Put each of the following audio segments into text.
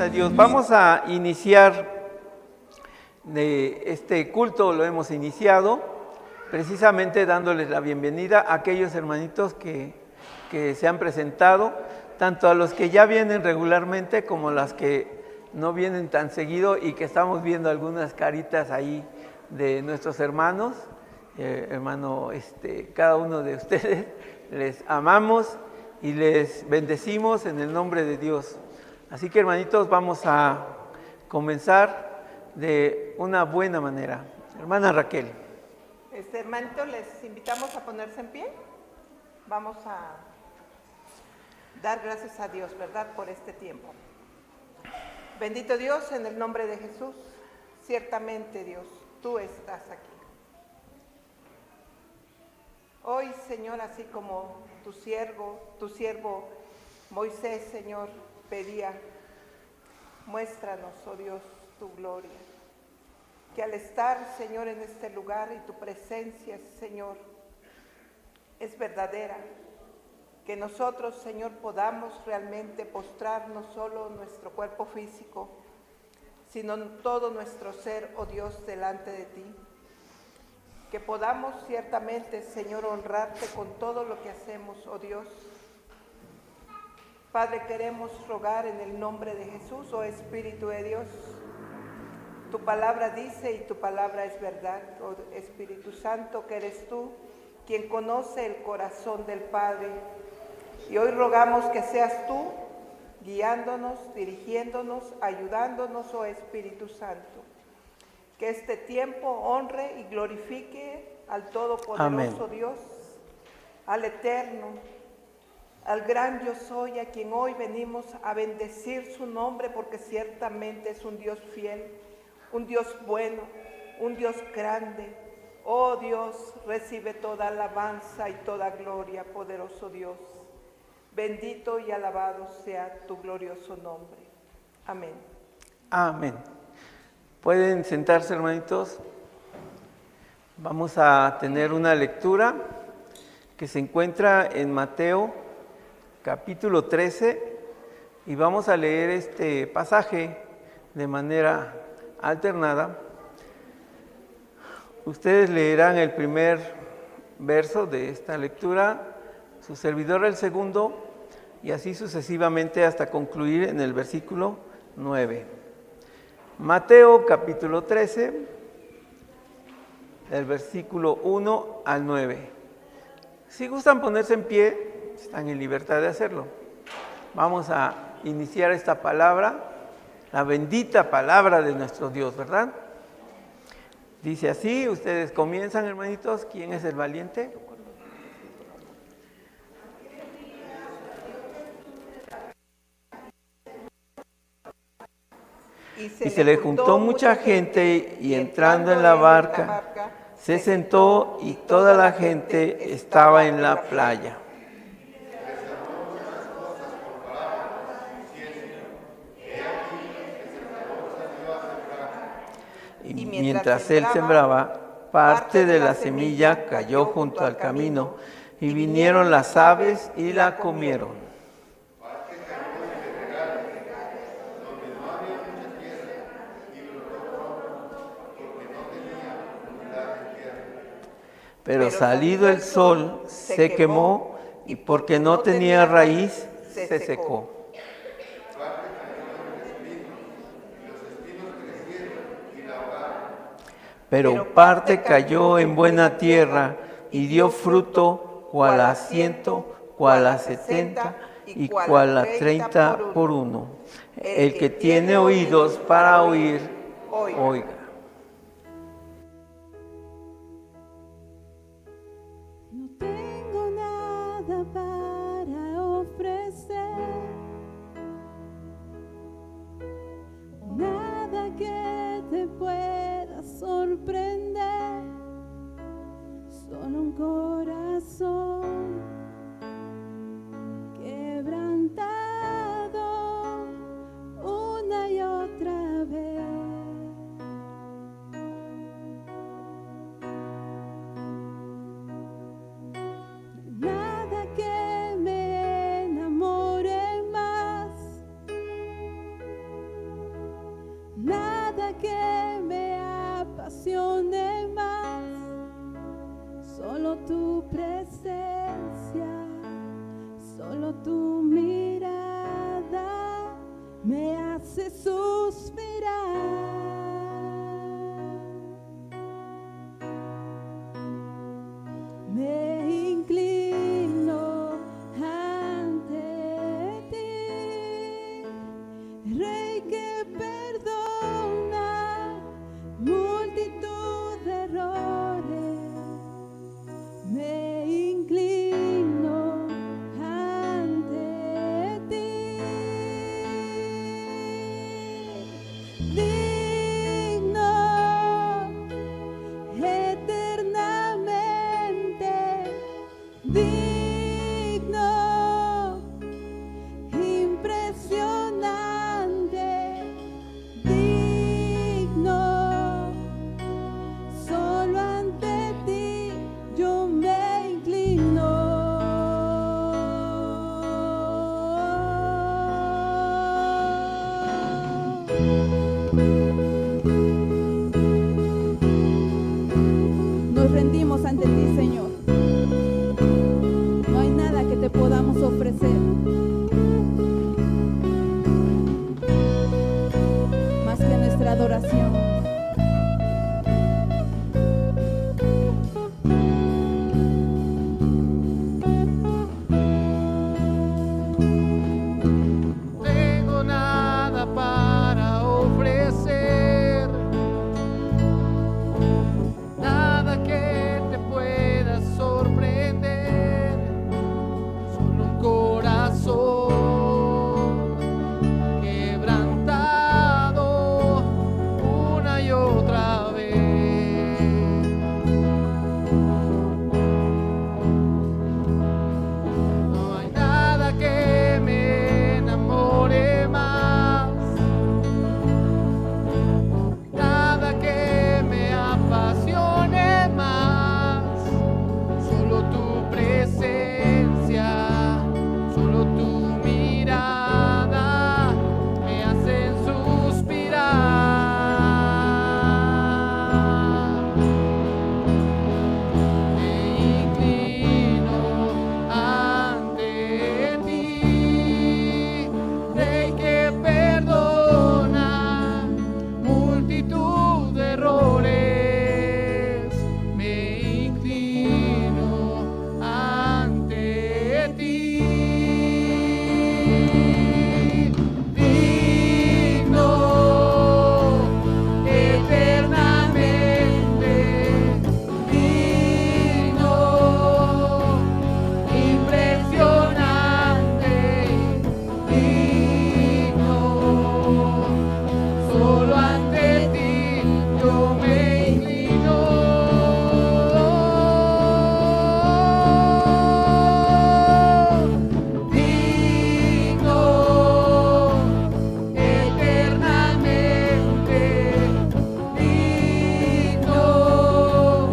a Dios. Vamos a iniciar este culto, lo hemos iniciado precisamente dándoles la bienvenida a aquellos hermanitos que se han presentado, tanto a los que ya vienen regularmente como a los que no vienen tan seguido y que estamos viendo algunas caritas ahí de nuestros hermanos. Cada uno de ustedes les amamos y les bendecimos en el nombre de Dios. Así que, hermanitos, vamos a comenzar de una buena manera. Hermana Raquel. Hermanitos, les invitamos a ponerse en pie. Vamos a dar gracias a Dios, ¿verdad?, por este tiempo. Bendito Dios, en el nombre de Jesús, ciertamente, Dios, tú estás aquí. Hoy, Señor, así como tu siervo Moisés, Señor, pedía, muéstranos, oh Dios, tu gloria. Que al estar, Señor, en este lugar y tu presencia, Señor, es verdadera. Que nosotros, Señor, podamos realmente postrar no solo nuestro cuerpo físico, sino todo nuestro ser, oh Dios, delante de ti. Que podamos ciertamente, Señor, honrarte con todo lo que hacemos, oh Dios. Padre, queremos rogar en el nombre de Jesús, oh Espíritu de Dios. Tu palabra dice y tu palabra es verdad, oh Espíritu Santo, que eres tú quien conoce el corazón del Padre. Y hoy rogamos que seas tú guiándonos, dirigiéndonos, ayudándonos, oh Espíritu Santo. Que este tiempo honre y glorifique al Todopoderoso Amén. Dios, al Eterno, al gran Yo Soy, a quien hoy venimos a bendecir su nombre, porque ciertamente es un Dios fiel, un Dios bueno, un Dios grande. Oh Dios, recibe toda alabanza y toda gloria, poderoso Dios. Bendito y alabado sea tu glorioso nombre. Amén. Amén. Pueden sentarse, hermanitos. Vamos a tener una lectura que se encuentra en Mateo capítulo 13 y vamos a leer este pasaje de manera alternada. Ustedes leerán el primer verso de esta lectura, su servidor el segundo y así sucesivamente hasta concluir en el versículo 9. Mateo capítulo 13, del versículo 1 al 9. Si gustan ponerse en pie, están en libertad de hacerlo. Vamos a iniciar esta palabra, la bendita palabra de nuestro Dios, ¿verdad? Dice así, ustedes comienzan, hermanitos. ¿Quién es el valiente? Y se le juntó mucha gente y entrando en la barca, se sentó y toda la gente estaba en la playa. Y mientras él sembraba, parte de la semilla cayó junto al camino y vinieron las aves y la comieron. Pero salido el sol se quemó y porque no tenía raíz se secó. Pero parte cayó en buena tierra y dio fruto, cual a 100, cual a 70 y cual a 30 por uno. El que tiene oídos para oír, oiga. Sorprender, solo un corazón quebrantado una y otra vez. y otra vez. No hay nada que me enamore más, nada que me apasione más, solo tu presencia, solo tu mirada me hacen suspirar. Me inclino ante ti, Rey que perdona multitud de errores. Me inclino ante ti, digno eternamente, digno, impresionante, digno, solo ante ti yo me inclino. Digno eternamente, digno,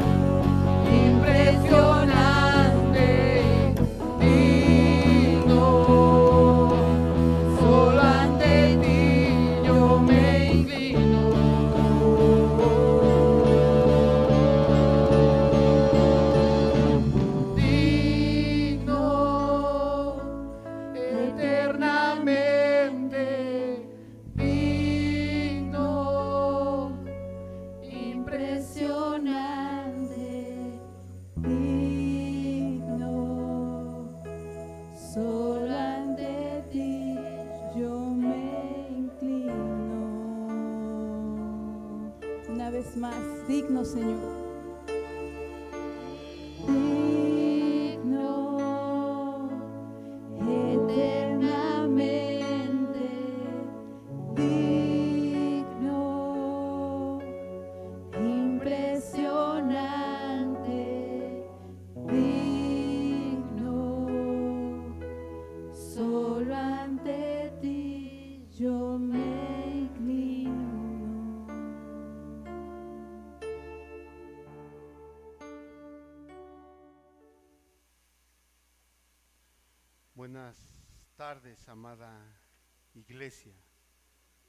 impresionante, digno, solo ante ti yo me inclino. Digno eternamente, digno, Impresionante, digno, solo ante ti yo me inclino. Una vez más, digno, Señor. Digno, eternamente, digno, impresionante, digno, solo ante ti yo me inclino. Buenas tardes, amada iglesia.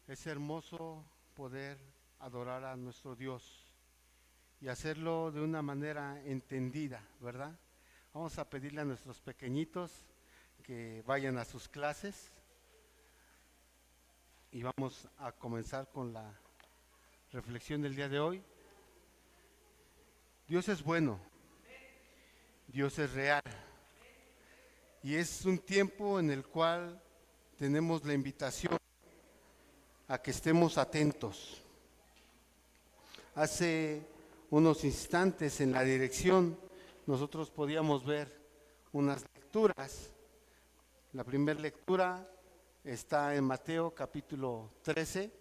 Es hermoso poder adorar a nuestro Dios y hacerlo de una manera entendida, ¿verdad? Vamos a pedirle a nuestros pequeñitos que vayan a sus clases y vamos a comenzar con la reflexión del día de hoy. Dios es bueno, Dios es real. Y es un tiempo en el cual tenemos la invitación a que estemos atentos. Hace unos instantes en la dirección nosotros podíamos ver unas lecturas. La primera lectura está en Mateo capítulo 13.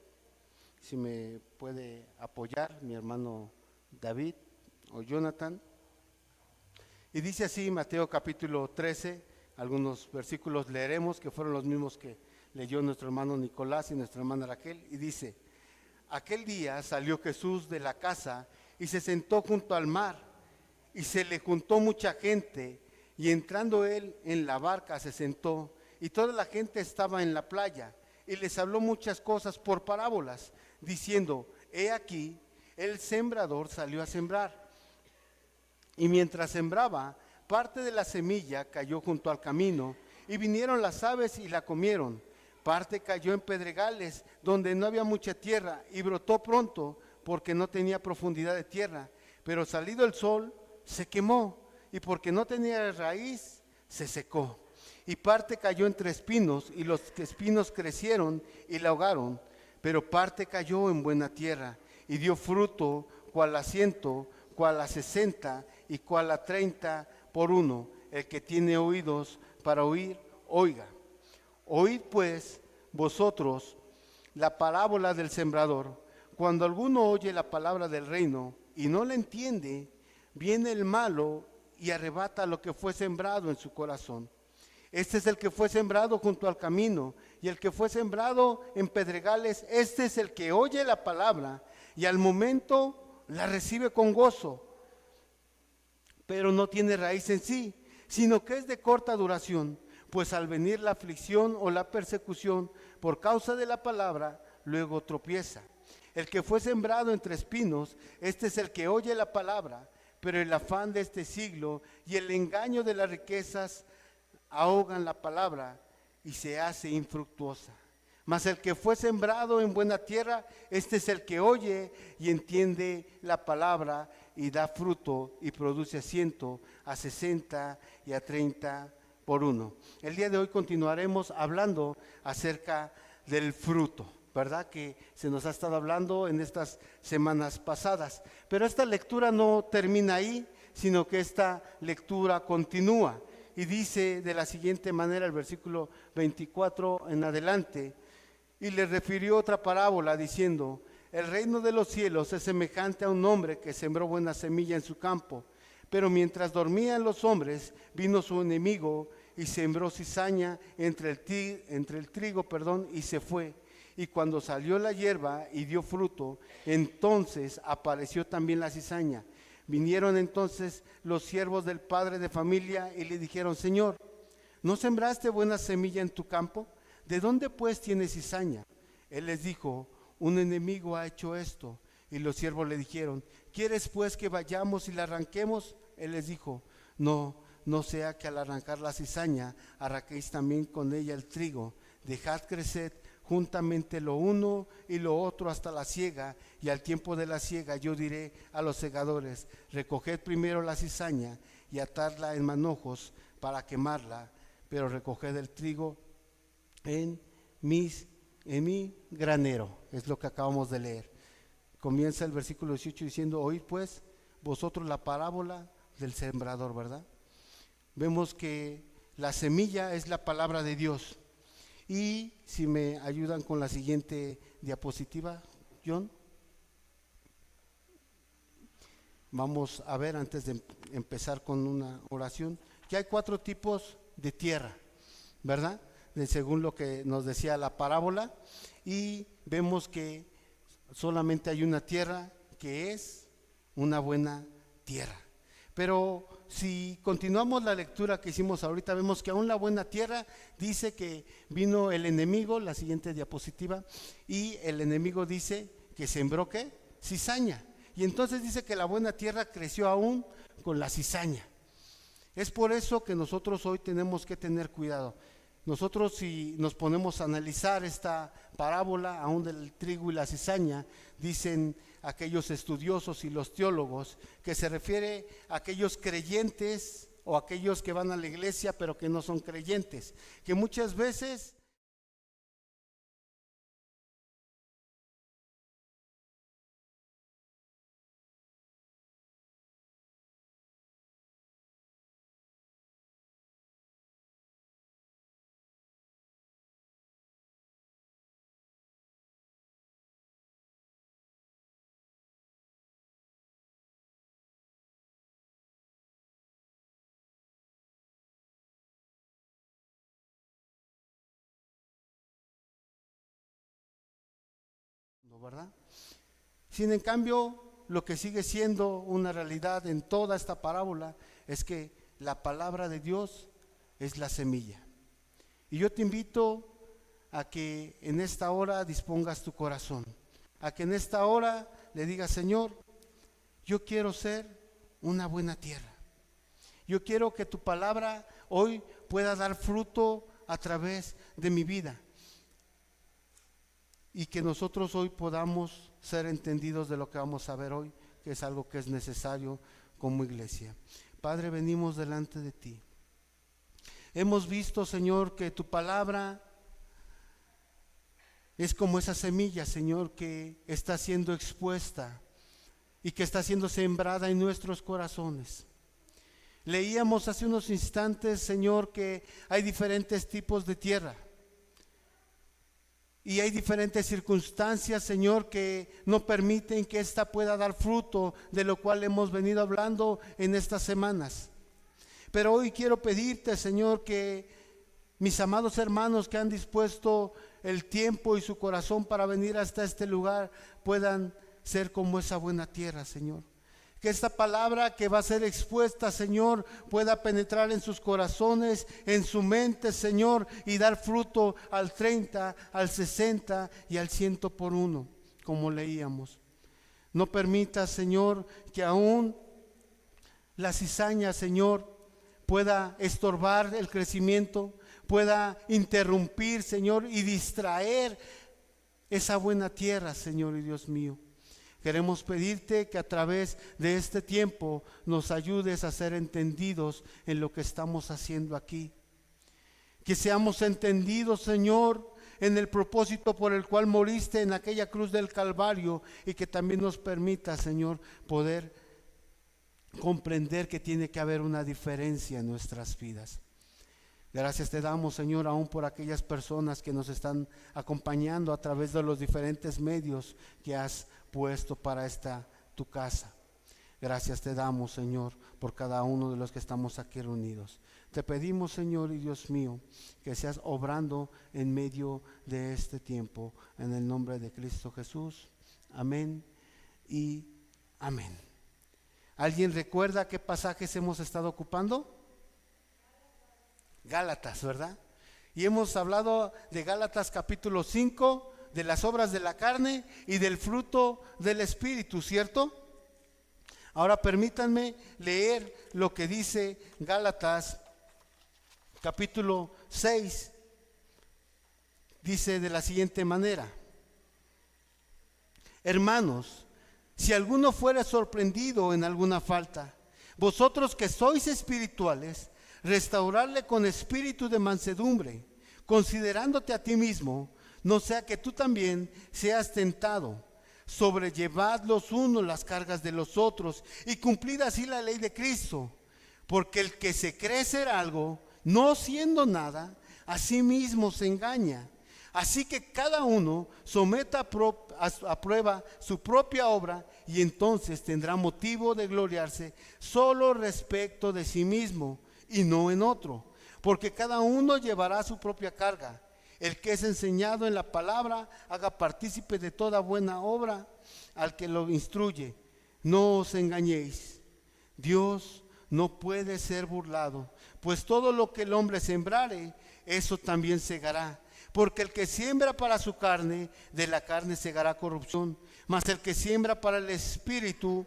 Si me puede apoyar mi hermano David o Jonathan. Y dice así Mateo capítulo 13. Algunos versículos leeremos que fueron los mismos que leyó nuestro hermano Nicolás y nuestra hermana Raquel. Y dice: aquel día salió Jesús de la casa y se sentó junto al mar, y se le juntó mucha gente, y entrando él en la barca se sentó, y toda la gente estaba en la playa, y les habló muchas cosas por parábolas, diciendo: he aquí, el sembrador salió a sembrar, y mientras sembraba, parte de la semilla cayó junto al camino, y vinieron las aves y la comieron. Parte cayó en pedregales, donde no había mucha tierra, y brotó pronto, porque no tenía profundidad de tierra. Pero salido el sol, se quemó, y porque no tenía raíz, se secó. Y parte cayó entre espinos, y los espinos crecieron y la ahogaron. Pero parte cayó en buena tierra, y dio fruto, cual a 100, cual a 60, y cual a 30 por uno. El que tiene oídos para oír, oiga. Oíd pues vosotros la parábola del sembrador. Cuando alguno oye la palabra del reino y no la entiende, viene el malo y arrebata lo que fue sembrado en su corazón. Este es el que fue sembrado junto al camino, y el que fue sembrado en pedregales, este es el que oye la palabra y al momento la recibe con gozo, pero no tiene raíz en sí, sino que es de corta duración, pues al venir la aflicción o la persecución por causa de la palabra, luego tropieza. El que fue sembrado entre espinos, este es el que oye la palabra, pero el afán de este siglo y el engaño de las riquezas ahogan la palabra y se hace infructuosa. Mas el que fue sembrado en buena tierra, este es el que oye y entiende la palabra y da fruto y produce a 100, a 60 y a 30 por uno. El día de hoy continuaremos hablando acerca del fruto, ¿verdad? Que se nos ha estado hablando en estas semanas pasadas. Pero esta lectura no termina ahí, sino que esta lectura continúa. Y dice de la siguiente manera el versículo 24 en adelante: y le refirió otra parábola diciendo: el reino de los cielos es semejante a un hombre que sembró buena semilla en su campo, pero mientras dormían los hombres, vino su enemigo y sembró cizaña entre el trigo, y se fue. Y cuando salió la hierba y dio fruto, entonces apareció también la cizaña. Vinieron entonces los siervos del padre de familia y le dijeron: Señor, ¿no sembraste buena semilla en tu campo? ¿De dónde pues tienes cizaña? Él les dijo: un enemigo ha hecho esto. Y los siervos le dijeron: ¿quieres pues que vayamos y la arranquemos? Él les dijo: no sea que al arrancar la cizaña arranquéis también con ella el trigo. Dejad crecer juntamente lo uno y lo otro hasta la siega, y al tiempo de la siega yo diré a los segadores: recoged primero la cizaña y atadla en manojos para quemarla, pero recoged el trigo en mi granero. Es lo que acabamos de leer. Comienza el versículo 18 diciendo: oíd pues vosotros la parábola del sembrador, ¿verdad? Vemos que la semilla es la palabra de Dios. Y si me ayudan con la siguiente diapositiva, John. Vamos a ver, antes de empezar con una oración, que hay 4 tipos de tierra, ¿verdad? Según lo que nos decía la parábola, y vemos que solamente hay una tierra que es una buena tierra. Pero si continuamos la lectura que hicimos ahorita, vemos que aún la buena tierra dice que vino el enemigo, la siguiente diapositiva, y el enemigo dice que sembró ¿qué? Cizaña. Y entonces dice que la buena tierra creció aún con la cizaña. Es por eso que nosotros hoy tenemos que tener cuidado. Nosotros, si nos ponemos a analizar esta parábola aún del trigo y la cizaña, dicen aquellos estudiosos y los teólogos que se refiere a aquellos creyentes o aquellos que van a la iglesia pero que no son creyentes, que muchas veces no, ¿verdad? Sin en cambio, lo que sigue siendo una realidad en toda esta parábola es que la palabra de Dios es la semilla. Y yo te invito a que en esta hora dispongas tu corazón, a que en esta hora le digas: Señor, yo quiero ser una buena tierra. Yo quiero que tu palabra hoy pueda dar fruto a través de mi vida. Y que nosotros hoy podamos ser entendidos de lo que vamos a ver hoy, que es algo que es necesario como iglesia. Padre, venimos delante de ti. Hemos visto, Señor, que tu palabra es como esa semilla, Señor, que está siendo expuesta y que está siendo sembrada en nuestros corazones. Leíamos hace unos instantes, Señor, que hay diferentes tipos de tierra. Y hay diferentes circunstancias, Señor, que no permiten que ésta pueda dar fruto, de lo cual hemos venido hablando en estas semanas. Pero hoy quiero pedirte, Señor, que mis amados hermanos que han dispuesto el tiempo y su corazón para venir hasta este lugar puedan ser como esa buena tierra, Señor. Que esta palabra que va a ser expuesta, Señor, pueda penetrar en sus corazones, en su mente, Señor, y dar fruto al 30, al 60 y al 100 por uno, como leíamos. No permita, Señor, que aún la cizaña, Señor, pueda estorbar el crecimiento, pueda interrumpir, Señor, y distraer esa buena tierra, Señor y Dios mío. Queremos pedirte que a través de este tiempo nos ayudes a ser entendidos en lo que estamos haciendo aquí. Que seamos entendidos, Señor, en el propósito por el cual moriste en aquella cruz del Calvario, y que también nos permita, Señor, poder comprender que tiene que haber una diferencia en nuestras vidas. Gracias te damos, Señor, aún por aquellas personas que nos están acompañando a través de los diferentes medios que has puesto para esta tu casa. Gracias te damos, Señor, por cada uno de los que estamos aquí reunidos. Te pedimos, Señor y Dios mío, que seas obrando en medio de este tiempo, en el nombre de Cristo Jesús. Amén y amén. ¿Alguien recuerda qué pasajes hemos estado ocupando? Gálatas, ¿verdad? Y hemos hablado de Gálatas capítulo 5, de las obras de la carne y del fruto del Espíritu, ¿cierto? Ahora permítanme leer lo que dice Gálatas capítulo 6. Dice de la siguiente manera: hermanos, si alguno fuera sorprendido en alguna falta, vosotros que sois espirituales, restaurarle con espíritu de mansedumbre, considerándote a ti mismo, no sea que tú también seas tentado. Sobrellevad los unos las cargas de los otros y cumplid así la ley de Cristo. Porque el que se cree ser algo, no siendo nada, a sí mismo se engaña. Así que cada uno someta a prueba su propia obra, y entonces tendrá motivo de gloriarse solo respecto de sí mismo y no en otro, porque cada uno llevará su propia carga. El que es enseñado en la palabra, haga partícipe de toda buena obra al que lo instruye. No os engañéis, Dios no puede ser burlado, pues todo lo que el hombre sembrare, eso también segará. Porque el que siembra para su carne, de la carne segará corrupción, mas el que siembra para el Espíritu,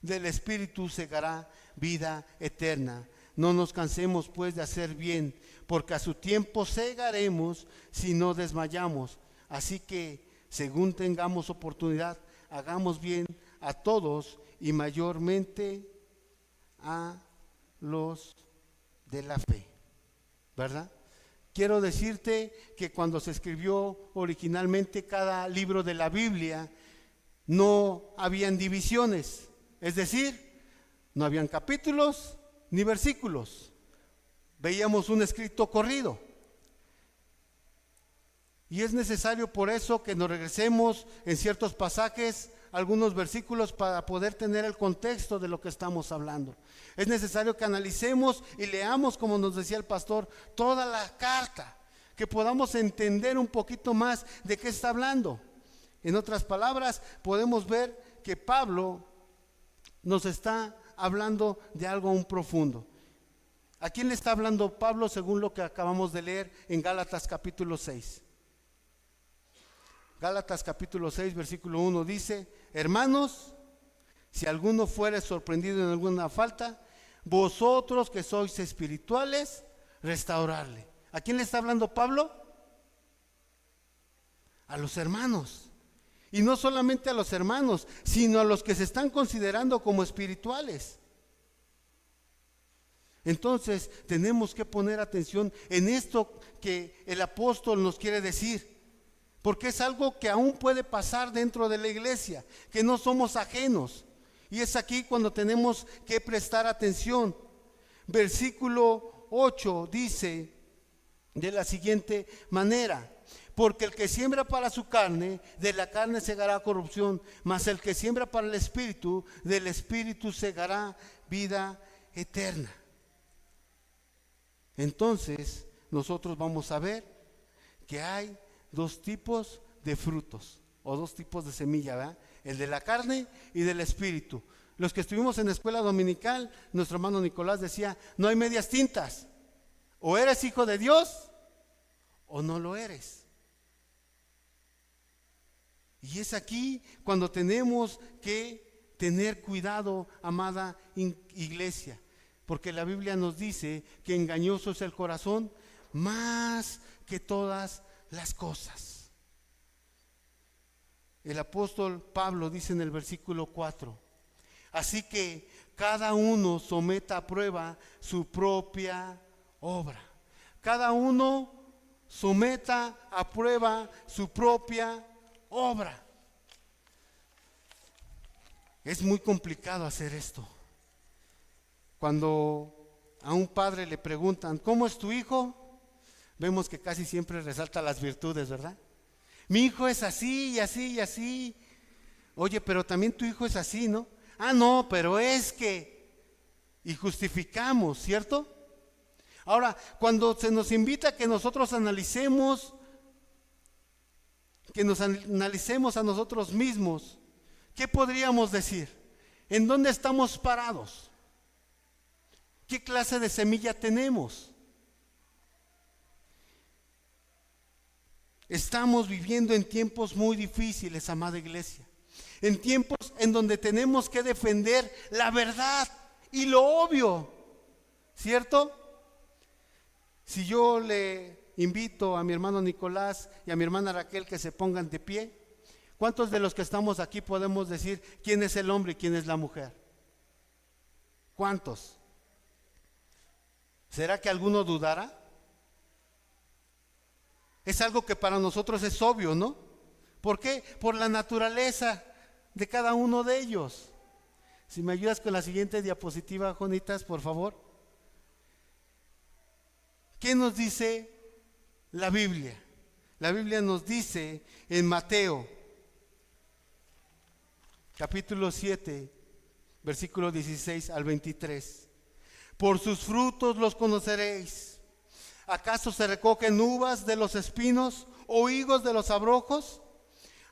del Espíritu segará vida eterna. No nos cansemos pues de hacer bien, porque a su tiempo segaremos si no desmayamos. Así que, según tengamos oportunidad, hagamos bien a todos, y mayormente a los de la fe, ¿verdad? Quiero decirte que cuando se escribió originalmente cada libro de la Biblia, no habían divisiones, es decir, no habían capítulos ni versículos. Veíamos un escrito corrido. Y es necesario por eso que nos regresemos en ciertos pasajes, algunos versículos, para poder tener el contexto de lo que estamos hablando. Es necesario que analicemos y leamos, como nos decía el pastor, toda la carta, que podamos entender un poquito más de qué está hablando. En otras palabras, podemos ver que Pablo nos está hablando de algo aún profundo. ¿A quién le está hablando Pablo según lo que acabamos de leer en Gálatas capítulo 6? Gálatas capítulo 6 versículo 1 dice: hermanos, si alguno fuere sorprendido en alguna falta, vosotros que sois espirituales, restaurarle. ¿A quién le está hablando Pablo? A los hermanos. Y no solamente a los hermanos, sino a los que se están considerando como espirituales. Entonces tenemos que poner atención en esto que el apóstol nos quiere decir, porque es algo que aún puede pasar dentro de la iglesia, que no somos ajenos. Y es aquí cuando tenemos que prestar atención. Versículo 8 dice: de la siguiente manera: porque el que siembra para su carne, de la carne segará corrupción, mas el que siembra para el Espíritu, del Espíritu segará vida eterna. Entonces, nosotros vamos a ver que hay dos tipos de frutos, o dos tipos de semilla, ¿verdad? El de la carne y del Espíritu. Los que estuvimos en la escuela dominical, nuestro hermano Nicolás decía, no hay medias tintas. O eres hijo de Dios, o no lo eres. Y es aquí cuando tenemos que tener cuidado, amada iglesia, porque la Biblia nos dice que engañoso es el corazón más que todas las cosas. El apóstol Pablo dice en el versículo 4, así que cada uno someta a prueba su propia obra. Cada uno someta a prueba su propia obra. Es muy complicado hacer esto. Cuando a un padre le preguntan, ¿cómo es tu hijo? Vemos que casi siempre resalta las virtudes, ¿verdad? Mi hijo es así y así y así. Oye, pero también tu hijo es así, ¿no? Ah, no, pero es que... Y justificamos, ¿cierto? Ahora, cuando se nos invita a que nosotros analicemos, a nosotros mismos, ¿qué podríamos decir? ¿En dónde estamos parados? ¿Qué clase de semilla tenemos? Estamos viviendo en tiempos muy difíciles, amada iglesia. En tiempos en donde tenemos que defender la verdad y lo obvio, ¿cierto? Si yo le invito a mi hermano Nicolás y a mi hermana Raquel que se pongan de pie, ¿cuántos de los que estamos aquí podemos decir quién es el hombre y quién es la mujer? ¿Cuántos? ¿Será que alguno dudara? Es algo que para nosotros es obvio, ¿no? ¿Por qué? Por la naturaleza de cada uno de ellos. Si me ayudas con la siguiente diapositiva, Jonitas, por favor. ¿Qué nos dice la Biblia? La Biblia nos dice en Mateo, capítulo 7, versículo 16 al 23. Por sus frutos los conoceréis. ¿Acaso se recogen uvas de los espinos o higos de los abrojos?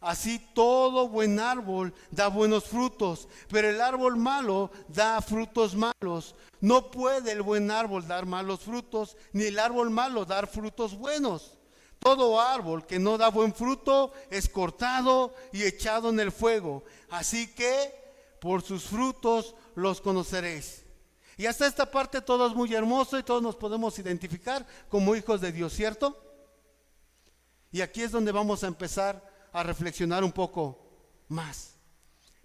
Así todo buen árbol da buenos frutos, pero el árbol malo da frutos malos. No puede el buen árbol dar malos frutos, ni el árbol malo dar frutos buenos. Todo árbol que no da buen fruto es cortado y echado en el fuego. Así que por sus frutos los conoceréis. Y hasta esta parte todo es muy hermoso y todos nos podemos identificar como hijos de Dios, ¿cierto? Y aquí es donde vamos a empezar a reflexionar un poco más.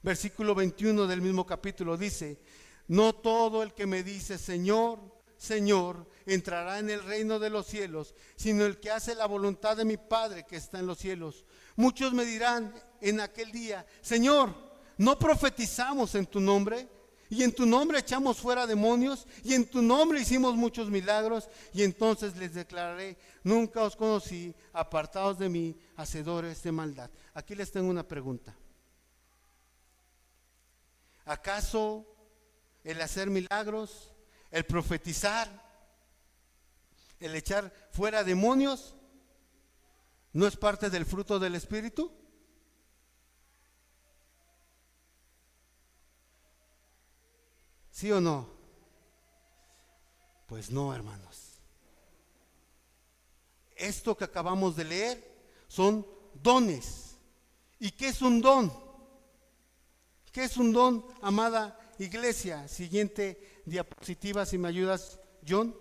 Versículo 21 del mismo capítulo dice, no todo el que me dice Señor, Señor, entrará en el reino de los cielos, sino el que hace la voluntad de mi Padre que está en los cielos. Muchos me dirán en aquel día, Señor, ¿no profetizamos en tu nombre? Y en tu nombre echamos fuera demonios, y en tu nombre hicimos muchos milagros. Y entonces les declararé, nunca os conocí, apartados de mí, hacedores de maldad. Aquí les tengo una pregunta. ¿Acaso el hacer milagros, el profetizar, el echar fuera demonios, no es parte del fruto del Espíritu? ¿Sí o no? Pues no, hermanos. Esto que acabamos de leer son dones. ¿Y qué es un don? ¿Qué es un don, amada iglesia? Siguiente diapositiva, si me ayudas, John.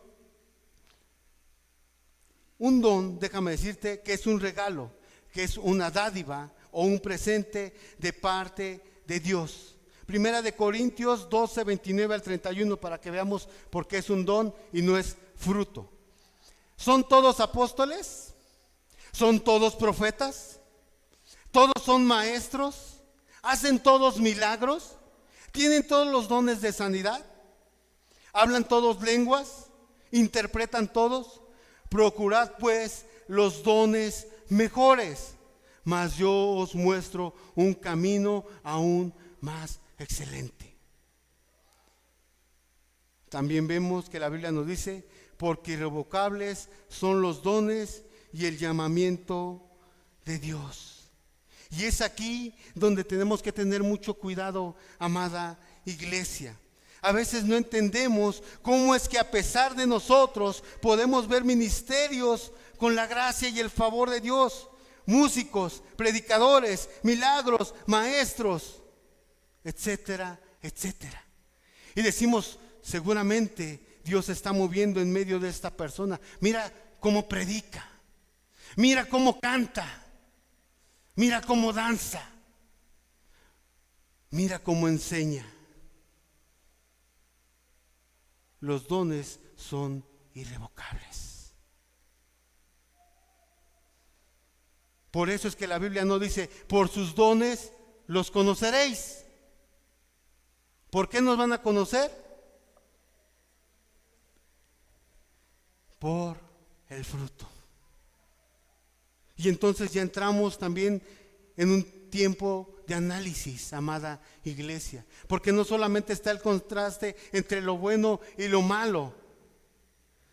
Un don, déjame decirte, que es un regalo, que es una dádiva o un presente de parte de Dios. Primera de Corintios 12, 29 al 31, para que veamos por qué es un don y no es fruto. ¿Son todos apóstoles? ¿Son todos profetas? ¿Todos son maestros? ¿Hacen todos milagros? ¿Tienen todos los dones de sanidad? ¿Hablan todos lenguas? ¿Interpretan todos? Procurad pues los dones mejores, mas yo os muestro un camino aún más excelente. También vemos que la Biblia nos dice, porque irrevocables son los dones y el llamamiento de Dios. Y es aquí donde tenemos que tener mucho cuidado, amada iglesia. A veces no entendemos cómo es que a pesar de nosotros podemos ver ministerios con la gracia y el favor de Dios, músicos, predicadores, milagros, maestros, etcétera, etcétera. Y decimos, seguramente Dios se está moviendo en medio de esta persona. Mira cómo predica, mira cómo canta, mira cómo danza, mira cómo enseña. Los dones son irrevocables. Por eso es que la Biblia no dice, por sus dones los conoceréis. ¿Por qué nos van a conocer? Por el fruto. Y entonces ya entramos también en un tiempo de análisis, amada iglesia, porque no solamente está el contraste entre lo bueno y lo malo,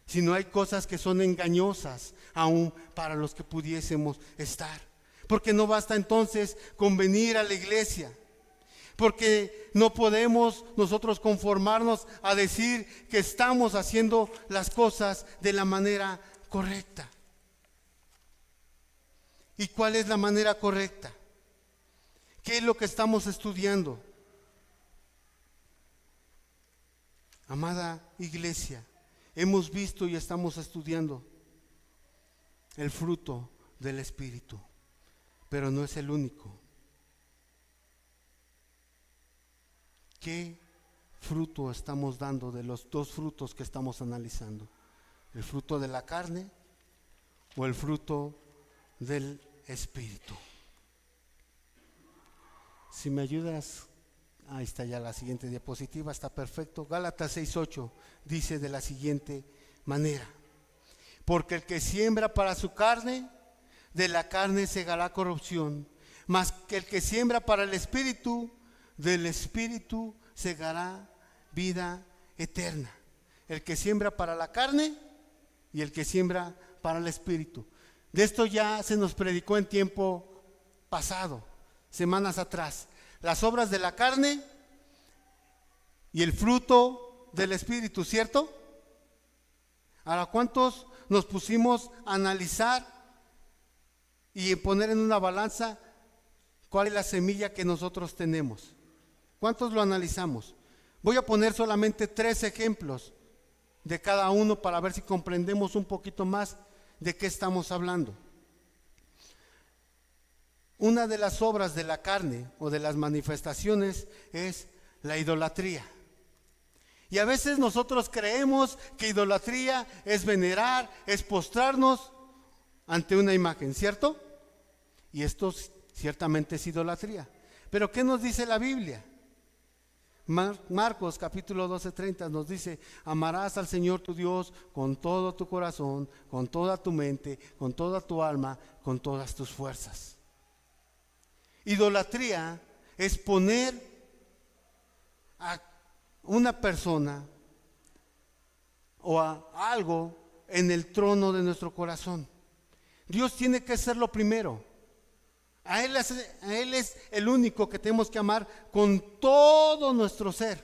sino hay cosas que son engañosas aún para los que pudiésemos estar. Porque no basta entonces con venir a la iglesia, porque no podemos nosotros conformarnos a decir que estamos haciendo las cosas de la manera correcta. ¿Y cuál es la manera correcta? ¿Qué es lo que estamos estudiando? Amada iglesia, hemos visto y estamos estudiando el fruto del Espíritu, pero no es el único. ¿Qué fruto estamos dando de los dos frutos que estamos analizando? ¿El fruto de la carne o el fruto del Espíritu? Si me ayudas, ahí está ya la siguiente diapositiva, está perfecto. Gálatas 6:8 dice de la siguiente manera: porque el que siembra para su carne, de la carne segará corrupción, mas que el que siembra para el Espíritu, del Espíritu segará vida eterna. El que siembra para la carne y el que siembra para el Espíritu. De esto ya se nos predicó en tiempo pasado, semanas atrás. Las obras de la carne y el fruto del Espíritu, ¿cierto? Ahora, ¿cuántos nos pusimos a analizar y poner en una balanza cuál es la semilla que nosotros tenemos? ¿Cuántos lo analizamos? Voy a poner solamente 3 ejemplos de cada uno para ver si comprendemos un poquito más de qué estamos hablando. Una de las obras de la carne o de las manifestaciones es la idolatría. Y a veces nosotros creemos que idolatría es venerar, es postrarnos ante una imagen, ¿cierto? Y esto ciertamente es idolatría. Pero ¿qué nos dice la Biblia? Marcos capítulo 12:30 nos dice: amarás al Señor tu Dios con todo tu corazón, con toda tu mente, con toda tu alma, con todas tus fuerzas. Idolatría es poner a una persona o a algo en el trono de nuestro corazón. Dios tiene que ser lo primero. A Él es el único que tenemos que amar con todo nuestro ser.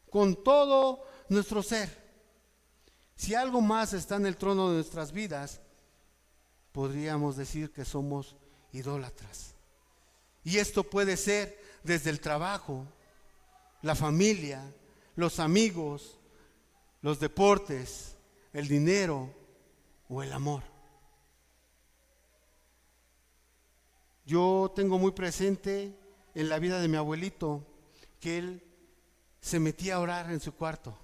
Con todo nuestro ser. Si algo más está en el trono de nuestras vidas, podríamos decir que somos idólatras. Y esto puede ser desde el trabajo, la familia, los amigos, los deportes, el dinero o el amor. Yo tengo muy presente en la vida de mi abuelito que él se metía a orar en su cuarto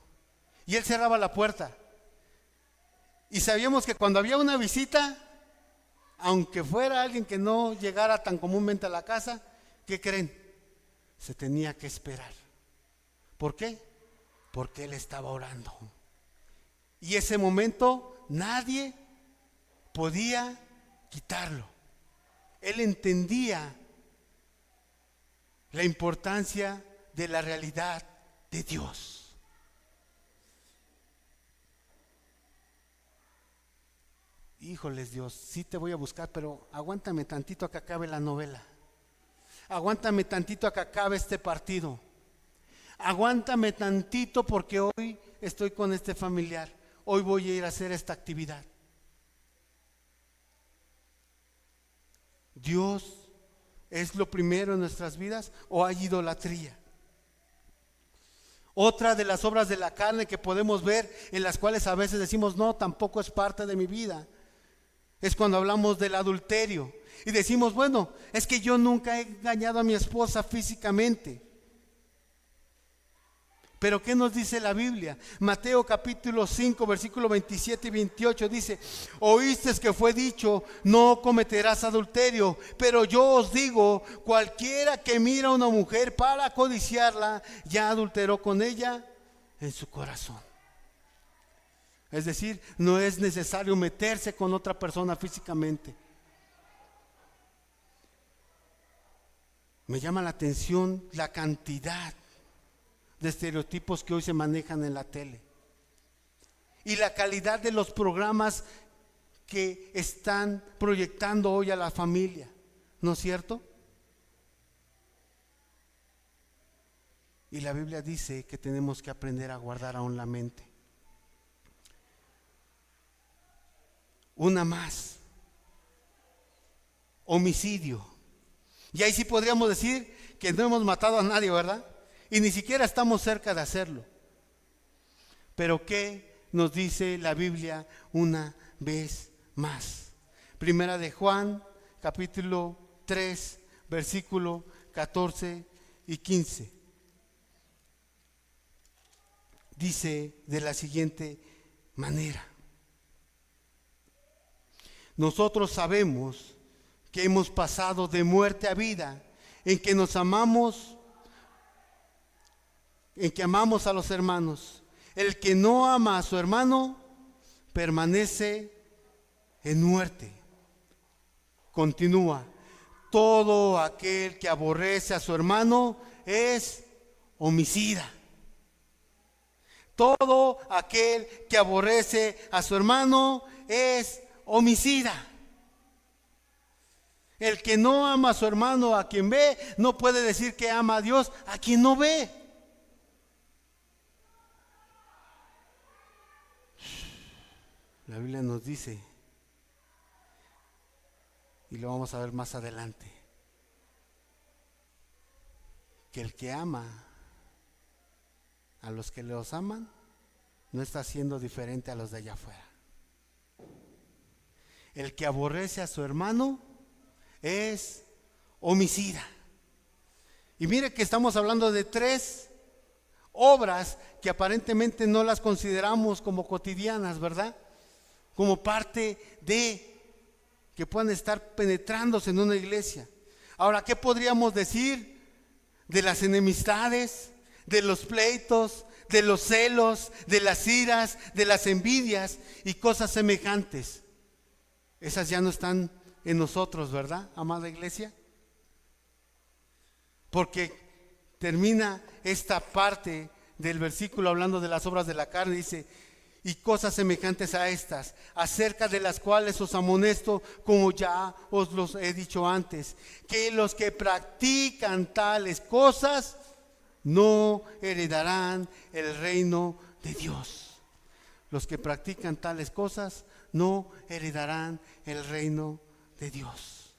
y él cerraba la puerta. Y sabíamos que cuando había una visita, aunque fuera alguien que no llegara tan comúnmente a la casa, ¿qué creen? Se tenía que esperar. ¿Por qué? Porque él estaba orando. Y ese momento nadie podía quitarlo. Él entendía la importancia de la realidad de Dios. Híjoles, Dios, sí te voy a buscar, pero aguántame tantito a que acabe la novela. Aguántame tantito a que acabe este partido. Aguántame tantito porque hoy estoy con este familiar. Hoy voy a ir a hacer esta actividad. ¿Dios es lo primero en nuestras vidas o hay idolatría? Otra de las obras de la carne que podemos ver, en las cuales a veces decimos, no, tampoco es parte de mi vida, es cuando hablamos del adulterio y decimos, bueno, es que yo nunca he engañado a mi esposa físicamente. Pero ¿qué nos dice la Biblia? Mateo capítulo 5, versículo 27 y 28 dice, oíste que fue dicho, no cometerás adulterio, pero yo os digo, cualquiera que mira a una mujer para codiciarla, ya adulteró con ella en su corazón. Es decir, no es necesario meterse con otra persona físicamente. Me llama la atención la cantidad de estereotipos que hoy se manejan en la tele y la calidad de los programas que están proyectando hoy a la familia, ¿no es cierto? Y la Biblia dice que tenemos que aprender a guardar aún la mente. Una más, homicidio. Y ahí sí podríamos decir que no hemos matado a nadie, ¿verdad? Y ni siquiera estamos cerca de hacerlo. Pero ¿qué nos dice la Biblia una vez más? Primera de Juan, capítulo 3, versículo 14 y 15. Dice de la siguiente manera. Nosotros sabemos que hemos pasado de muerte a vida, en que nos amamos, en que amamos a los hermanos. El que no ama a su hermano permanece en muerte. Continúa. Todo aquel que aborrece a su hermano es homicida. Todo aquel que aborrece a su hermano es homicida. El que no ama a su hermano, a quien ve, no puede decir que ama a Dios a quien no ve. La Biblia nos dice, y lo vamos a ver más adelante, que el que ama a los que los aman no está siendo diferente a los de allá afuera. El que aborrece a su hermano es homicida. Y mire que estamos hablando de 3 obras que aparentemente no las consideramos como cotidianas, ¿verdad? Como parte de que puedan estar penetrándose en una iglesia. Ahora, ¿qué podríamos decir de las enemistades, de los pleitos, de los celos, de las iras, de las envidias y cosas semejantes? Esas ya no están en nosotros, ¿verdad, amada iglesia? Porque termina esta parte del versículo hablando de las obras de la carne, dice, y cosas semejantes a estas, acerca de las cuales os amonesto, como ya os los he dicho antes, que los que practican tales cosas no heredarán el reino de Dios. Los que practican tales cosas no heredarán el reino de Dios.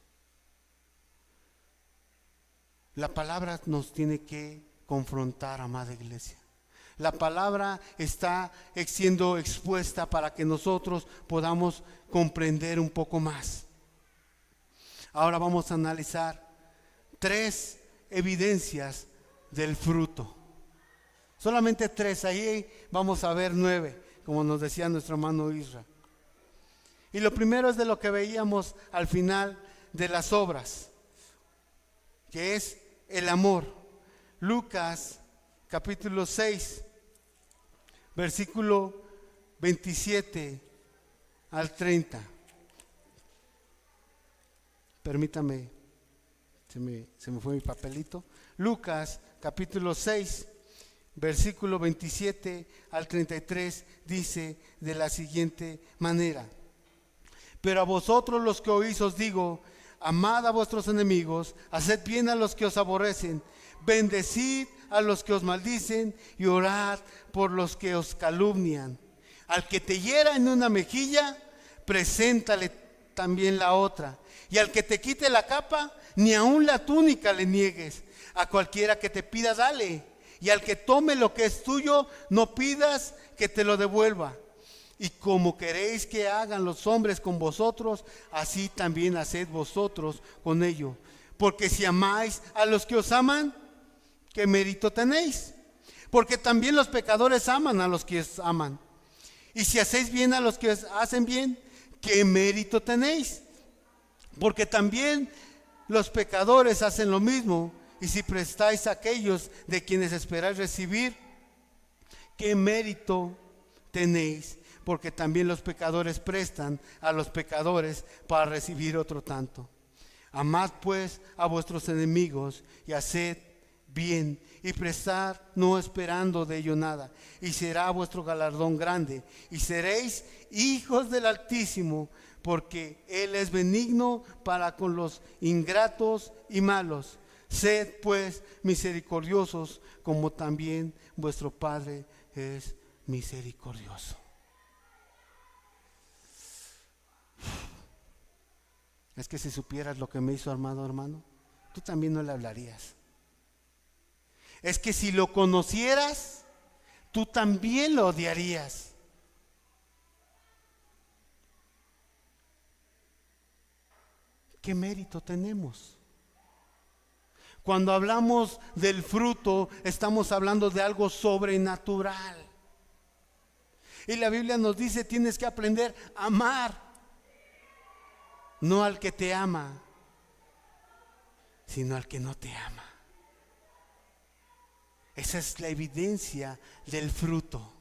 La palabra nos tiene que confrontar, amada iglesia. La palabra está siendo expuesta para que nosotros podamos comprender un poco más. Ahora vamos a analizar 3 evidencias del fruto. Solamente 3, ahí vamos a ver 9, como nos decía nuestro hermano Isra. Y lo primero es de lo que veíamos al final de las obras, que es el amor. Lucas capítulo 6, versículo 27 al 30. Permítame, se me fue mi papelito. Lucas capítulo 6, versículo 27 al 33 dice de la siguiente manera: pero a vosotros los que oís os digo, amad a vuestros enemigos, haced bien a los que os aborrecen, bendecid a los que os maldicen y orad por los que os calumnian. Al que te hiera en una mejilla, preséntale también la otra. Y al que te quite la capa, ni aun la túnica le niegues. A cualquiera que te pida, dale. Y al que tome lo que es tuyo, no pidas que te lo devuelva. Y como queréis que hagan los hombres con vosotros, así también haced vosotros con ellos. Porque si amáis a los que os aman, ¿qué mérito tenéis? Porque también los pecadores aman a los que os aman. Y si hacéis bien a los que os hacen bien, ¿qué mérito tenéis? Porque también los pecadores hacen lo mismo. Y si prestáis a aquellos de quienes esperáis recibir, ¿qué mérito tenéis? Porque también los pecadores prestan a los pecadores para recibir otro tanto. Amad pues a vuestros enemigos y haced bien y prestad, no esperando de ello nada, y será vuestro galardón grande, y seréis hijos del Altísimo, porque Él es benigno para con los ingratos y malos. Sed pues misericordiosos, como también vuestro Padre es misericordioso. Es que si supieras lo que me hizo amado hermano, tú también no le hablarías. Es que si lo conocieras, tú también lo odiarías. ¿Qué mérito tenemos? Cuando hablamos del fruto, estamos hablando de algo sobrenatural. Y la Biblia nos dice, tienes que aprender a amar, no al que te ama, sino al que no te ama. Esa es la evidencia del fruto.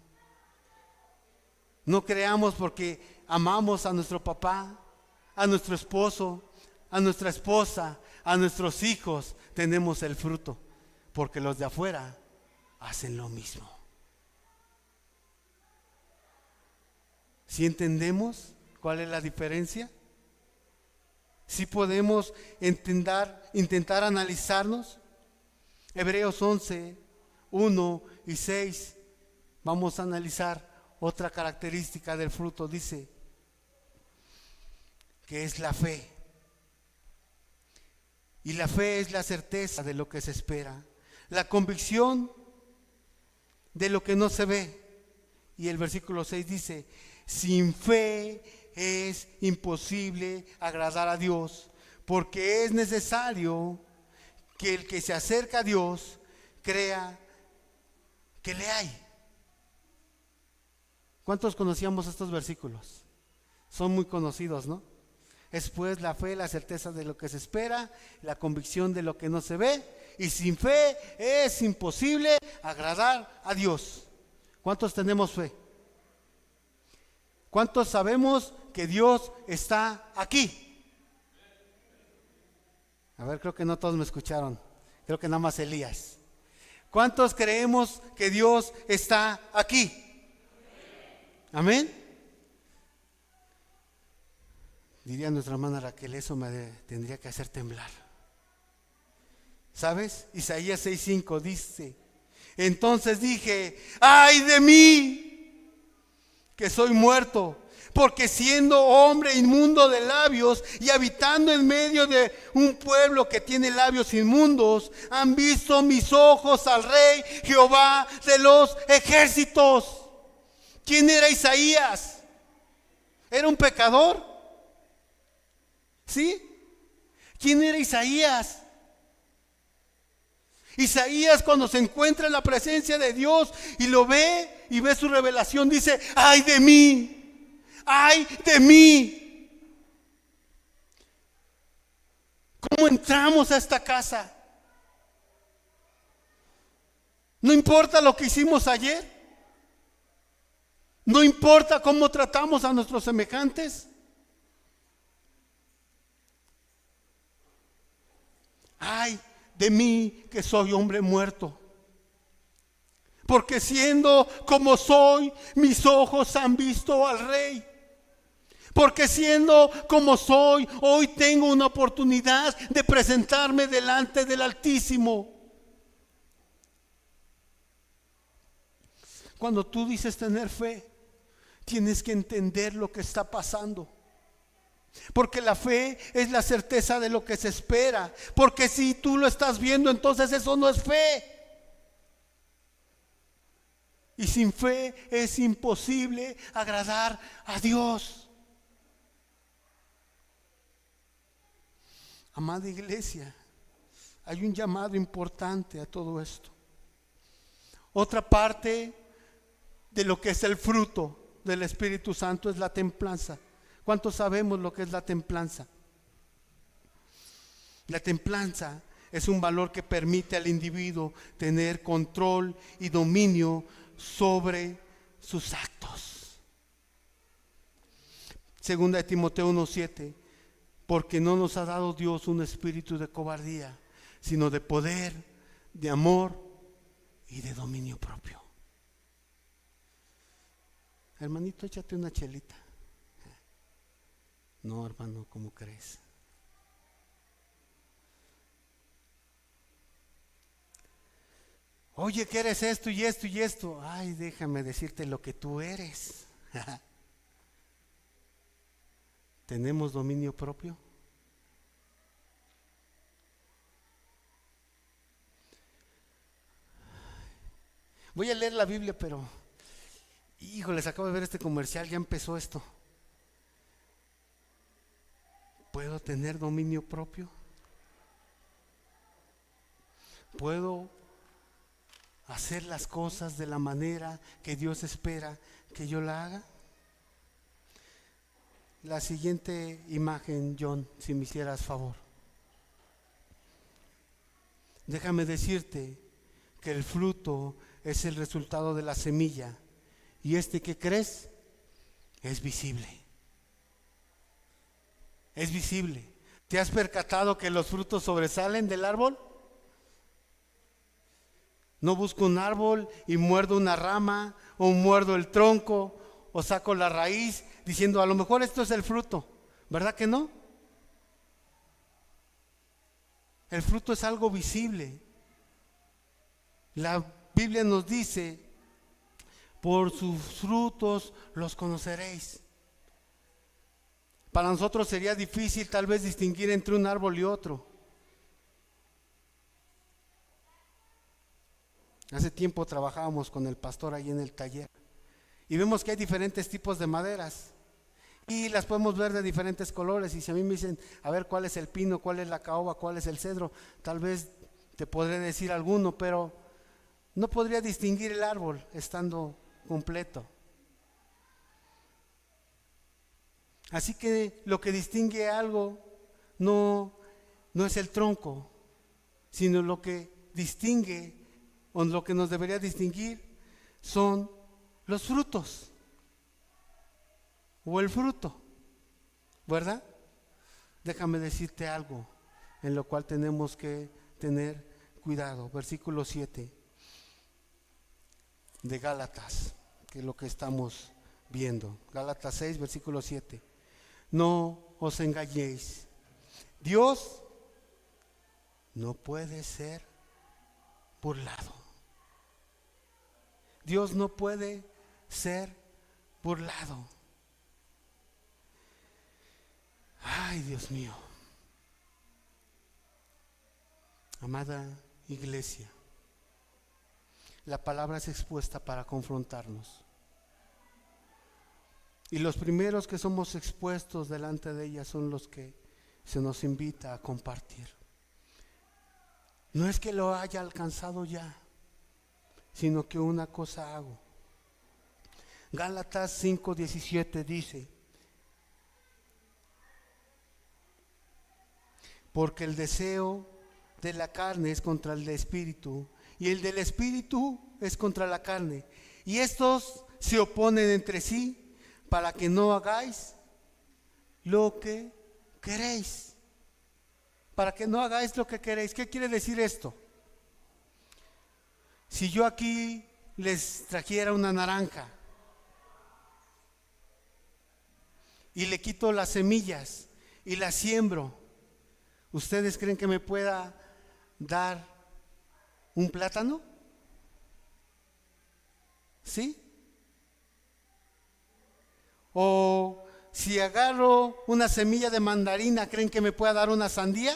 No creamos porque amamos a nuestro papá, a nuestro esposo, a nuestra esposa, a nuestros hijos, tenemos el fruto, porque los de afuera hacen lo mismo. ¿Sí entendemos cuál es la diferencia? ¿Sí podemos intentar analizarnos? Hebreos 11, 1 y 6, vamos a analizar otra característica del fruto. Dice que es la fe. Y la fe es la certeza de lo que se espera, la convicción de lo que no se ve. Y el versículo 6 dice, sin fe es imposible agradar a Dios, porque es necesario que el que se acerca a Dios crea que le hay. ¿Cuántos conocíamos estos versículos? Son muy conocidos, ¿no? Es pues la fe, la certeza de lo que se espera, la convicción de lo que no se ve, y sin fe es imposible agradar a Dios. ¿Cuántos tenemos fe? ¿Cuántos sabemos que Dios está aquí? A ver, creo que no todos me escucharon, creo que nada más Elías. ¿Cuántos creemos que Dios está aquí? Amén. Diría nuestra hermana Raquel, eso me tendría que hacer temblar. ¿Sabes? Isaías 6:5 dice, entonces dije, ¡ay de mí! Que soy muerto, porque siendo hombre inmundo de labios y habitando en medio de un pueblo que tiene labios inmundos, han visto mis ojos al Rey Jehová de los ejércitos. ¿Quién era Isaías? ¿Era un pecador? ¿Sí? ¿Quién era Isaías? Isaías, cuando se encuentra en la presencia de Dios y lo ve y ve su revelación, dice, ¡ay de mí! ¡Ay de mí! ¿Cómo entramos a esta casa? No importa lo que hicimos ayer, No importa cómo tratamos a nuestros semejantes. Ay de mí que soy hombre muerto. Porque siendo como soy, mis ojos han visto al Rey. Porque siendo como soy, hoy tengo una oportunidad de presentarme delante del Altísimo. Cuando tú dices tener fe, tienes que entender lo que está pasando. Porque la fe es la certeza de lo que se espera. Porque si tú lo estás viendo, entonces eso no es fe. Y sin fe es imposible agradar a Dios. Amada iglesia, hay un llamado importante a todo esto. Otra parte de lo que es el fruto del Espíritu Santo es la templanza. ¿Cuántos sabemos lo que es la templanza? La templanza es un valor que permite al individuo tener control y dominio sobre sus actos. Segunda de Timoteo 1:7, porque no nos ha dado Dios un espíritu de cobardía, sino de poder, de amor y de dominio propio. Hermanito, échate una chelita. No, hermano, ¿cómo crees? Oye, ¿qué eres esto y esto y esto? Ay, déjame decirte lo que tú eres. ¿Tenemos dominio propio? Voy a leer la Biblia, pero híjoles, acabo de ver este comercial, ya empezó esto. ¿Puedo tener dominio propio? ¿Puedo hacer las cosas de la manera que Dios espera que yo la haga? La siguiente imagen, John, si me hicieras favor. Déjame decirte que el fruto es el resultado de la semilla, y ¿qué crees? Es visible. Es visible. ¿Te has percatado que los frutos sobresalen del árbol? No busco un árbol y muerdo una rama, o muerdo el tronco, o saco la raíz, diciendo a lo mejor esto es el fruto. ¿Verdad que no? El fruto es algo visible. La Biblia nos dice, por sus frutos los conoceréis. Para nosotros sería difícil tal vez distinguir entre un árbol y otro. Hace tiempo trabajábamos con el pastor ahí en el taller y vemos que hay diferentes tipos de maderas y las podemos ver de diferentes colores. Y si a mí me dicen, a ver cuál es el pino, cuál es la caoba, cuál es el cedro, tal vez te podré decir alguno, pero no podría distinguir el árbol estando completo. Así que lo que distingue algo no es el tronco, sino lo que distingue, o lo que nos debería distinguir, son los frutos o el fruto, ¿verdad? Déjame decirte algo en lo cual tenemos que tener cuidado. Versículo 7 de Gálatas, que es lo que estamos viendo. Gálatas 6, versículo 7. No os engañéis. Dios no puede ser burlado. Dios no puede ser burlado. Ay, Dios mío. Amada iglesia, la palabra es expuesta para confrontarnos. Y los primeros que somos expuestos delante de ella son los que se nos invita a compartir. No es que lo haya alcanzado ya, sino que una cosa hago. Gálatas 5:17 dice: porque el deseo de la carne es contra el espíritu, y el del espíritu es contra la carne, y estos se oponen entre sí para que no hagáis lo que queréis. Para que no hagáis lo que queréis. ¿Qué quiere decir esto? Si yo aquí les trajera una naranja y le quito las semillas y las siembro, ¿ustedes creen que me pueda dar un plátano? ¿Sí? O si agarro una semilla de mandarina, ¿creen que me pueda dar una sandía?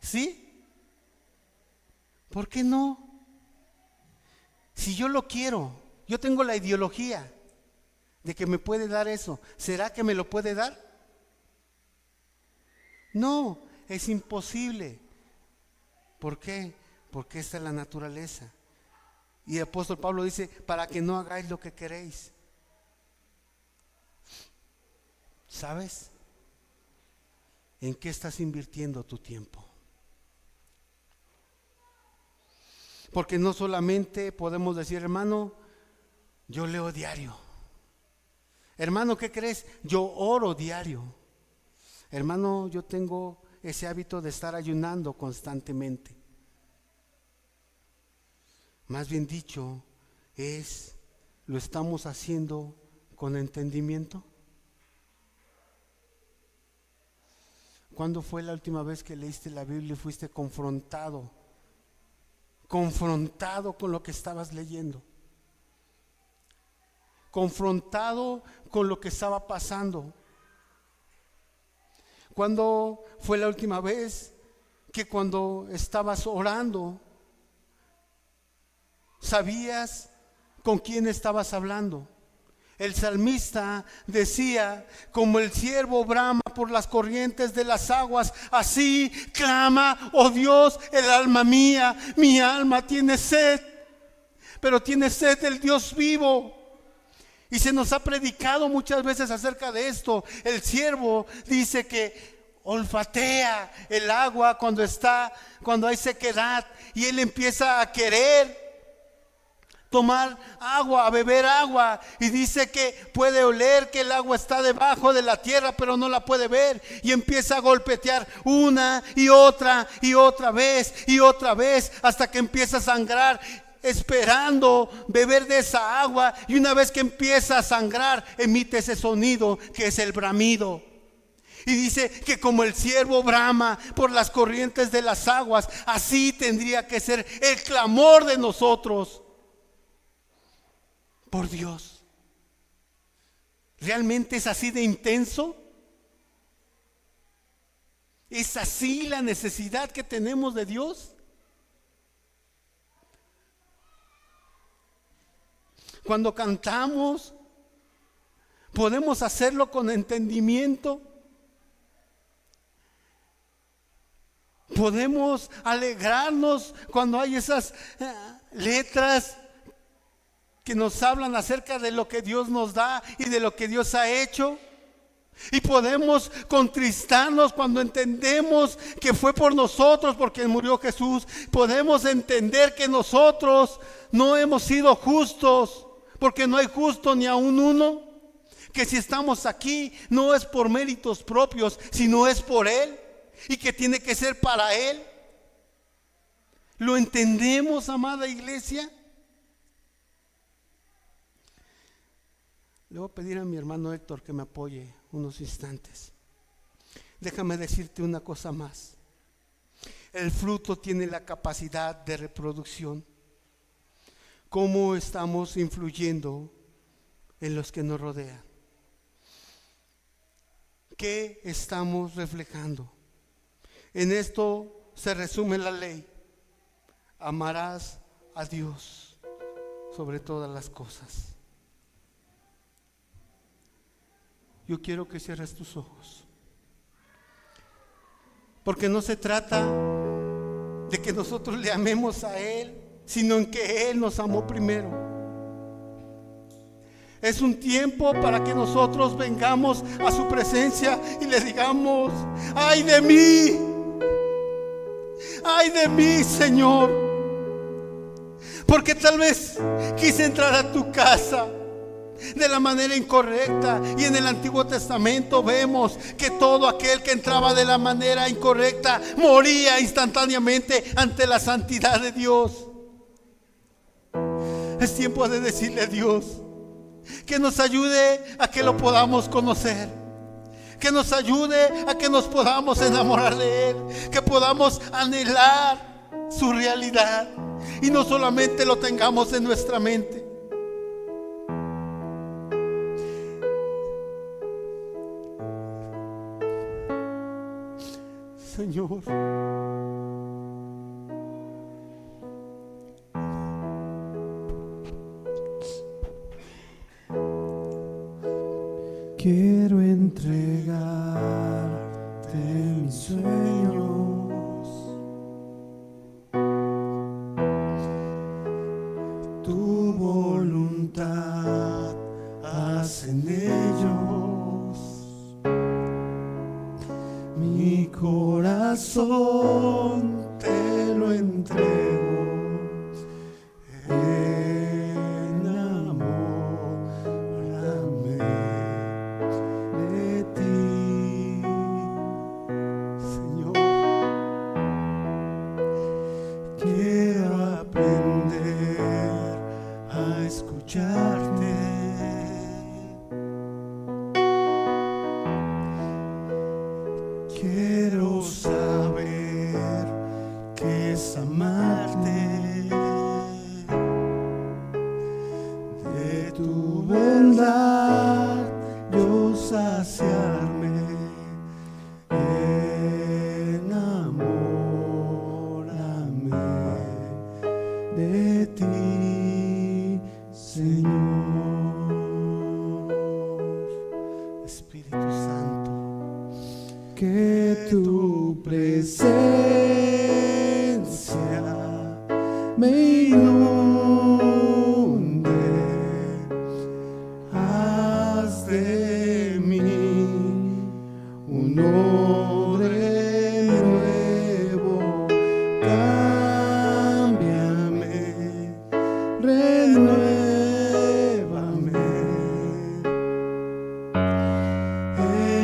¿Sí? ¿Por qué no? Si yo lo quiero, yo tengo la ideología de que me puede dar eso, ¿será que me lo puede dar? No, es imposible. ¿Por qué? Porque esta es la naturaleza. Y el apóstol Pablo dice, para que no hagáis lo que queréis. ¿Sabes? ¿En qué estás invirtiendo tu tiempo? Porque no solamente podemos decir, hermano, yo leo diario. Hermano, ¿qué crees? Yo oro diario. Hermano, yo tengo ese hábito de estar ayunando constantemente. Más bien dicho, ¿lo estamos haciendo con entendimiento? ¿Cuándo fue la última vez que leíste la Biblia y fuiste confrontado con lo que estabas leyendo? Confrontado con lo que estaba pasando. ¿Cuándo fue la última vez que cuando estabas orando sabías con quién estabas hablando? El salmista decía, como el ciervo brama por las corrientes de las aguas, así clama, oh Dios, el alma mía. Mi alma tiene sed, pero tiene sed del Dios vivo. Y se nos ha predicado muchas veces acerca de esto. El siervo dice que olfatea el agua cuando hay sequedad, y él empieza a querer tomar agua, a beber agua, y dice que puede oler que el agua está debajo de la tierra, pero no la puede ver, y empieza a golpetear una y otra vez hasta que empieza a sangrar, esperando beber de esa agua. Y una vez que empieza a sangrar, emite ese sonido que es el bramido. Y dice que como el ciervo brama por las corrientes de las aguas, así tendría que ser el clamor de nosotros por Dios. ¿Realmente es así de intenso? ¿Es así la necesidad que tenemos de Dios? Cuando cantamos, ¿podemos hacerlo con entendimiento? ¿Podemos alegrarnos cuando hay esas letras que nos hablan acerca de lo que Dios nos da y de lo que Dios ha hecho? Y podemos contristarnos cuando entendemos que fue por nosotros, porque murió Jesús. Podemos entender que nosotros no hemos sido justos, porque no hay justo ni aun uno. Que si estamos aquí no es por méritos propios, sino es por Él, y que tiene que ser para Él. ¿Lo entendemos, amada iglesia? Le voy a pedir a mi hermano Héctor que me apoye unos instantes. Déjame decirte una cosa más. El fruto tiene la capacidad de reproducción. ¿Cómo estamos influyendo en los que nos rodean? ¿Qué estamos reflejando? En esto se resume la ley. Amarás a Dios sobre todas las cosas. Yo quiero que cierres tus ojos, porque no se trata de que nosotros le amemos a Él, sino en que Él nos amó primero. Es un tiempo para que nosotros vengamos a su presencia y le digamos: ¡ay de mí! ¡Ay de mí, Señor! Porque tal vez quise entrar a tu casa de la manera incorrecta. Y en el Antiguo Testamento vemos que todo aquel que entraba de la manera incorrecta moría instantáneamente ante la santidad de Dios. Es tiempo de decirle a Dios que nos ayude a que lo podamos conocer, que nos ayude a que nos podamos enamorar de Él, que podamos anhelar su realidad y no solamente lo tengamos en nuestra mente. Señor, quiero entregarte mis sueños, tu voluntad haz en ellos, mi corazón te lo entrego. Enamórame de ti, Señor. Quiero aprender a escucharte. Quiero saber qué es amarte, de tu verdad yo saciarme. Enamórame de ti, Señor. Espíritu Santo, que tu presencia me inunde, haz de mí un odre nuevo, cámbiame, renuévame,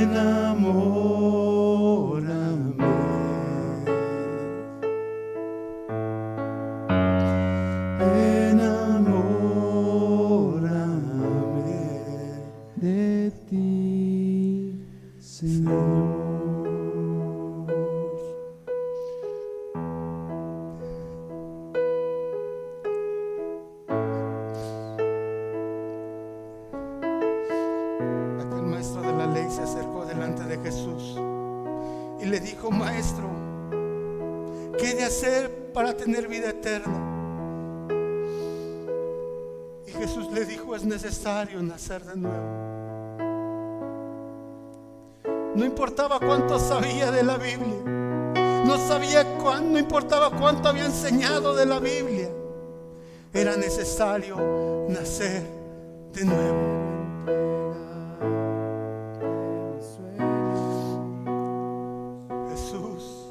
enamórame, enamórame de ti, Señor. Aquel maestro de la ley se acercó delante de Jesús y le dijo: Maestro, ¿qué he de hacer para tener vida eterna? Y Jesús le dijo: es necesario nacer de nuevo. No importaba cuánto sabía de la Biblia, no importaba cuánto había enseñado de la Biblia, era necesario nacer de nuevo. Jesús,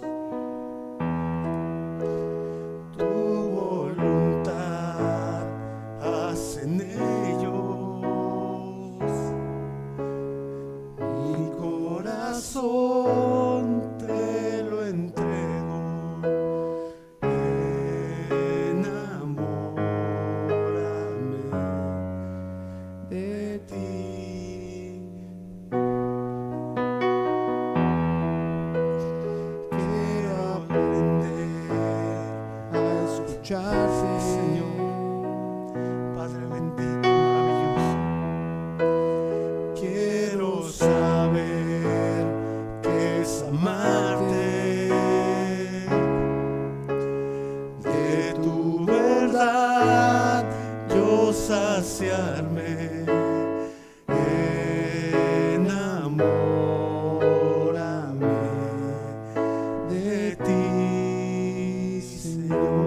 tu voluntad haz en ellos, mi corazón te lo entrego, enamórame de ti. Quiero aprender a escucharte, Señor. Padre bendito, maravilloso. Quiero saber qué es amarte, de tu verdad yo saciarme. Enamórame de ti, Señor.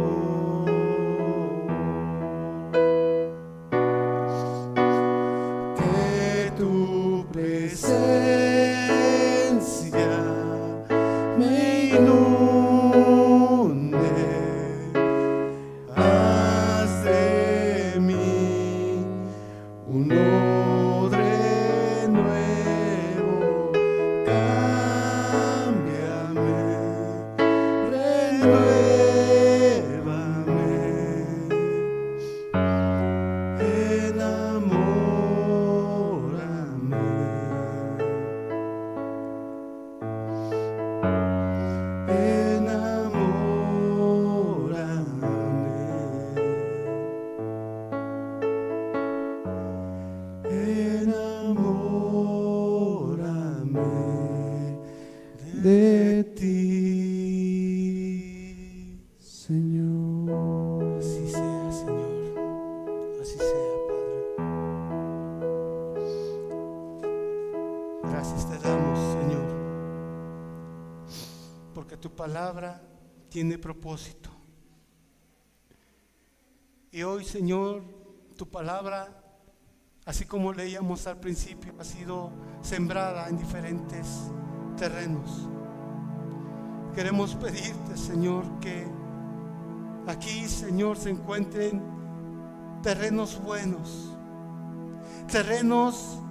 Que tu presencia me inunde, haz Señor. Así sea, Señor. Así sea, Padre. Gracias te damos, Señor, porque tu palabra tiene propósito. Y hoy, Señor, tu palabra, así como leíamos al principio, ha sido sembrada en diferentes terrenos. Queremos pedirte, Señor, que aquí, Señor, se encuentren terrenos buenos, terrenos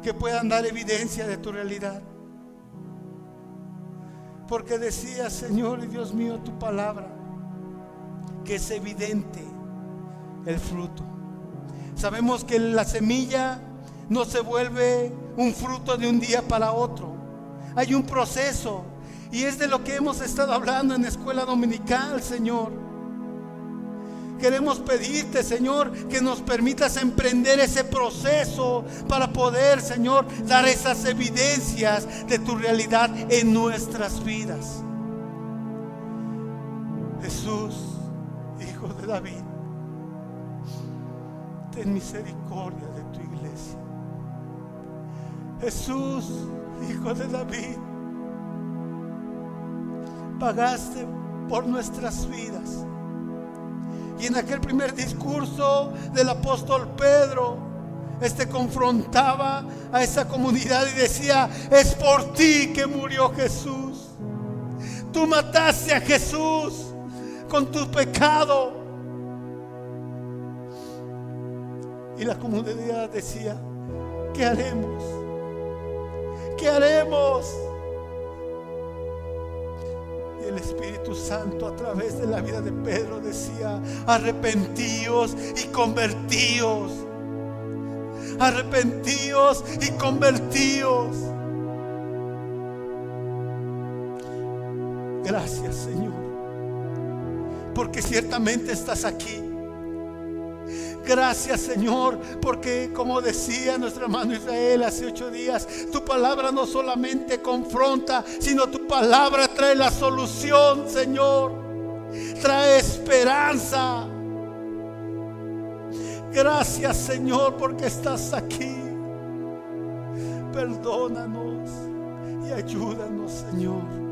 que puedan dar evidencia de tu realidad. Porque decía, Señor y Dios mío, tu palabra, que es evidente el fruto. Sabemos que la semilla no se vuelve un fruto de un día para otro. Hay un proceso, y es de lo que hemos estado hablando en la escuela dominical, Señor. Queremos pedirte, Señor, que nos permitas emprender ese proceso para poder, Señor, dar esas evidencias de tu realidad en nuestras vidas. Jesús, Hijo de David, ten misericordia de tu iglesia. Jesús, Hijo de David, pagaste por nuestras vidas. Y en aquel primer discurso del apóstol Pedro, confrontaba a esa comunidad y decía: es por ti que murió Jesús. Tú mataste a Jesús con tu pecado. Y la comunidad decía: ¿qué haremos? ¿Qué haremos? Y el Espíritu Santo, a través de la vida de Pedro, decía: arrepentíos y convertíos. Arrepentíos y convertíos. Gracias, Señor, porque ciertamente estás aquí. Gracias, Señor, porque como decía nuestro hermano Israel hace 8 días, tu palabra no solamente confronta, sino tu palabra trae la solución, Señor. Trae esperanza. Gracias, Señor, porque estás aquí. Perdónanos y ayúdanos, Señor.